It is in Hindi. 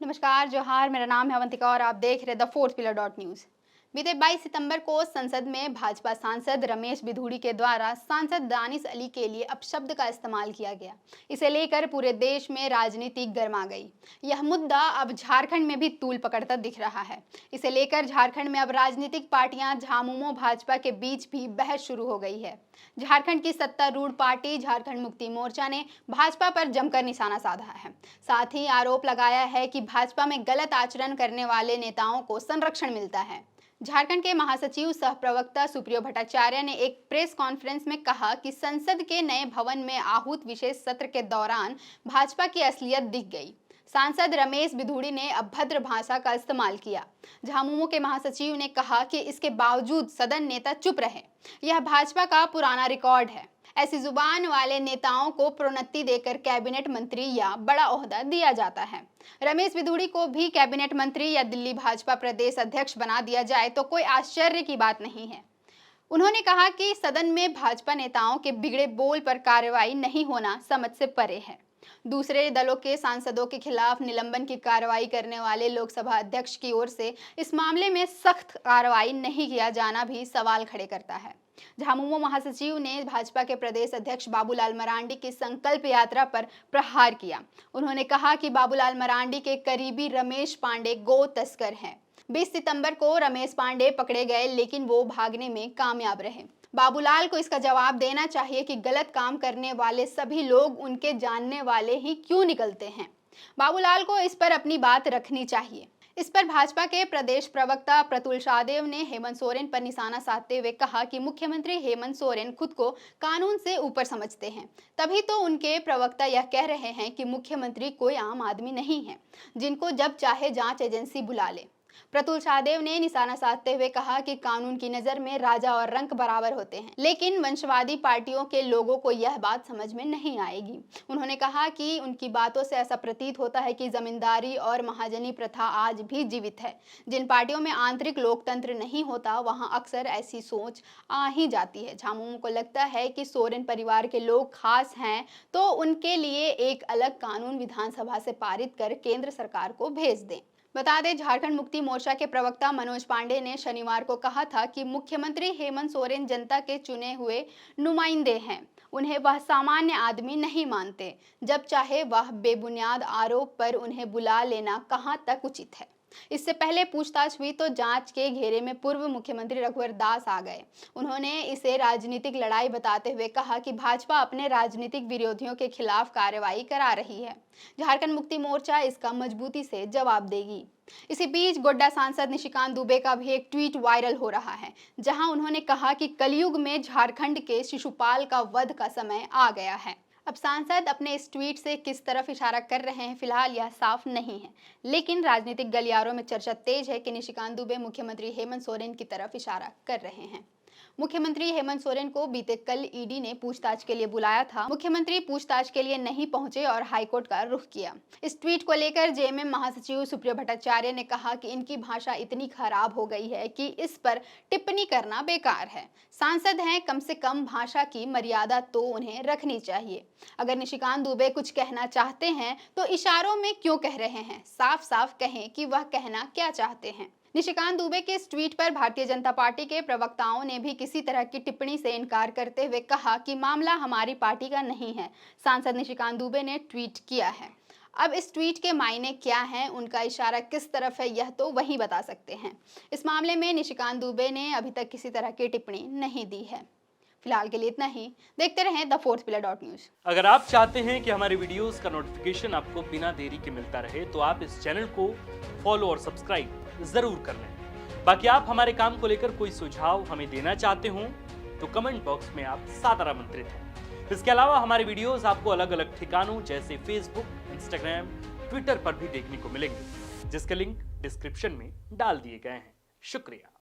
नमस्कार, जोहार। मेरा नाम है अवंतिका और आप देख रहे the fourth pillar dot news. बीते 22 सितंबर को संसद में भाजपा सांसद रमेश बिधूड़ी के द्वारा सांसद दानिश अली के लिए अपशब्द का इस्तेमाल किया गया। इसे लेकर पूरे देश में राजनीति गर्मा गई। यह मुद्दा अब झारखंड में भी तूल पकड़ता दिख रहा है। इसे लेकर झारखंड में अब राजनीतिक पार्टियां झामुमो भाजपा के बीच भी बहस शुरू हो गई है। झारखंड की सत्तारूढ़ पार्टी झारखंड मुक्ति मोर्चा ने भाजपा पर जमकर निशाना साधा है। साथ ही आरोप लगाया है कि भाजपा में गलत आचरण करने वाले नेताओं को संरक्षण मिलता है। झारखंड के महासचिव सह प्रवक्ता सुप्रियो भट्टाचार्य ने एक प्रेस कॉन्फ्रेंस में कहा कि संसद के नए भवन में आहूत विशेष सत्र के दौरान भाजपा की असलियत दिख गई। सांसद रमेश बिधूड़ी ने अभद्र भाषा का इस्तेमाल किया। झामुमो के महासचिव ने कहा कि इसके बावजूद सदन नेता चुप रहे। यह भाजपा का पुराना रिकॉर्ड है। ऐसी जुबान वाले नेताओं को प्रोन्नति देकर कैबिनेट मंत्री या बड़ा ओहदा दिया जाता है। रमेश बिधूड़ी को भी कैबिनेट मंत्री या दिल्ली भाजपा प्रदेश अध्यक्ष बना दिया जाए तो कोई आश्चर्य की बात नहीं है। उन्होंने कहा कि सदन में भाजपा नेताओं के बिगड़े बोल पर कार्रवाई नहीं होना समझ से परे है। दूसरे दलों के सांसदों के खिलाफ निलंबन की कार्रवाई करने वाले लोकसभा अध्यक्ष की ओर से इस मामले में सख्त कार्रवाई नहीं किया जाना भी सवाल खड़े करता है। झामुमो महासचिव ने भाजपा के प्रदेश अध्यक्ष बाबूलाल मरांडी की संकल्प यात्रा पर प्रहार किया। उन्होंने कहा कि बाबूलाल मरांडी के करीबी रमेश पांडे गो तस्कर हैं। 20 सितंबर को रमेश पांडे पकड़े गए, लेकिन वो भागने में कामयाब रहे। बाबूलाल को इसका जवाब देना चाहिए कि गलत काम करने वाले सभी लोग उनके जानने वाले ही क्यों निकलते हैं। बाबूलाल को इस पर अपनी बात रखनी चाहिए। इस पर भाजपा के प्रदेश प्रवक्ता प्रतुल शाहदेव ने हेमंत सोरेन पर निशाना साधते हुए कहा कि मुख्यमंत्री हेमंत सोरेन खुद को कानून से ऊपर समझते हैं, तभी तो उनके प्रवक्ता यह कह रहे हैं कि मुख्यमंत्री कोई आम आदमी नहीं है जिनको जब चाहे जांच एजेंसी बुला ले। प्रतुल शाहदेव ने निशाना साधते हुए कहा कि कानून की नजर में राजा और रंक बराबर होते हैं, लेकिन वंशवादी पार्टियों के लोगों को यह बात समझ में नहीं आएगी। उन्होंने कहा कि उनकी बातों से ऐसा प्रतीत होता है कि जमींदारी और महाजनी प्रथा आज भी जीवित है। जिन पार्टियों में आंतरिक लोकतंत्र नहीं होता, वहां अक्सर ऐसी सोच आ ही जाती है। झामुमो को लगता है कि सोरेन परिवार के लोग खास हैं, तो उनके लिए एक अलग कानून विधानसभा से पारित कर केंद्र सरकार को भेज दें। बता दें, झारखंड मुक्ति मोर्चा के प्रवक्ता मनोज पांडे ने शनिवार को कहा था कि मुख्यमंत्री हेमंत सोरेन जनता के चुने हुए नुमाइंदे हैं। उन्हें वह सामान्य आदमी नहीं मानते। जब चाहे वह बेबुनियाद आरोप पर उन्हें बुला लेना कहां तक उचित है। इससे पहले पूछताछ हुई तो जांच के घेरे में पूर्व मुख्यमंत्री रघुवर दास आ गए। उन्होंने इसे राजनीतिक लड़ाई बताते हुए कहा कि भाजपा अपने राजनीतिक विरोधियों के खिलाफ कार्रवाई करा रही है। झारखंड मुक्ति मोर्चा इसका मजबूती से जवाब देगी। इसी बीच गोड्डा सांसद निशिकांत दुबे का भी एक ट्वीट वायरल हो रहा है, जहां उन्होंने कहा कि कलयुग में झारखंड के शिशुपाल का वध का समय आ गया है। अब सांसद अपने इस ट्वीट से किस तरफ इशारा कर रहे हैं, फिलहाल यह साफ नहीं है, लेकिन राजनीतिक गलियारों में चर्चा तेज है कि निशिकांत दुबे मुख्यमंत्री हेमंत सोरेन की तरफ इशारा कर रहे हैं। मुख्यमंत्री हेमंत सोरेन को बीते कल ईडी ने पूछताछ के लिए बुलाया था। मुख्यमंत्री पूछताछ के लिए नहीं पहुंचे और हाईकोर्ट का रुख किया। इस ट्वीट को लेकर जेएमएम महासचिव सुप्रियो भट्टाचार्य ने कहा कि इनकी भाषा इतनी खराब हो गई है कि इस पर टिप्पणी करना बेकार है। सांसद हैं, कम से कम भाषा की मर्यादा तो उन्हें रखनी चाहिए। अगर निशिकांत दुबे कुछ कहना चाहते हैं तो इशारों में क्यों कह रहे हैं? साफ साफ कहें कि वह कहना क्या चाहते हैं। निशिकांत दुबे के इस ट्वीट पर भारतीय जनता पार्टी के प्रवक्ताओं ने भी किसी तरह की टिप्पणी से इनकार करते हुए कहा कि मामला हमारी पार्टी का नहीं है। सांसद निशिकांत दुबे ने ट्वीट किया है। अब इस ट्वीट के मायने क्या हैं, उनका इशारा किस तरफ है, यह तो वही बता सकते हैं। इस मामले में निशिकांत दुबे ने अभी तक किसी तरह की टिप्पणी नहीं दी है। फिलहाल के लिए इतना ही। देखते रहें the fourth pillar dot news. अगर आप चाहते हैं कि हमारे वीडियोस का नोटिफिकेशन आपको बिना देरी के मिलता रहे, तो आप इस चैनल को फॉलो और सब्सक्राइब जरूर कर लें। बाकी आप हमारे काम को लेकर कोई सुझाव हमें देना चाहते हो तो कमेंट बॉक्स में आप सादर आमंत्रित हैं। इसके अलावा हमारे वीडियोस आपको अलग अलग ठिकानों जैसे फेसबुक, इंस्टाग्राम, ट्विटर पर भी देखने को मिलेंगे, जिसके लिंक डिस्क्रिप्शन में डाल दिए गए हैं। शुक्रिया।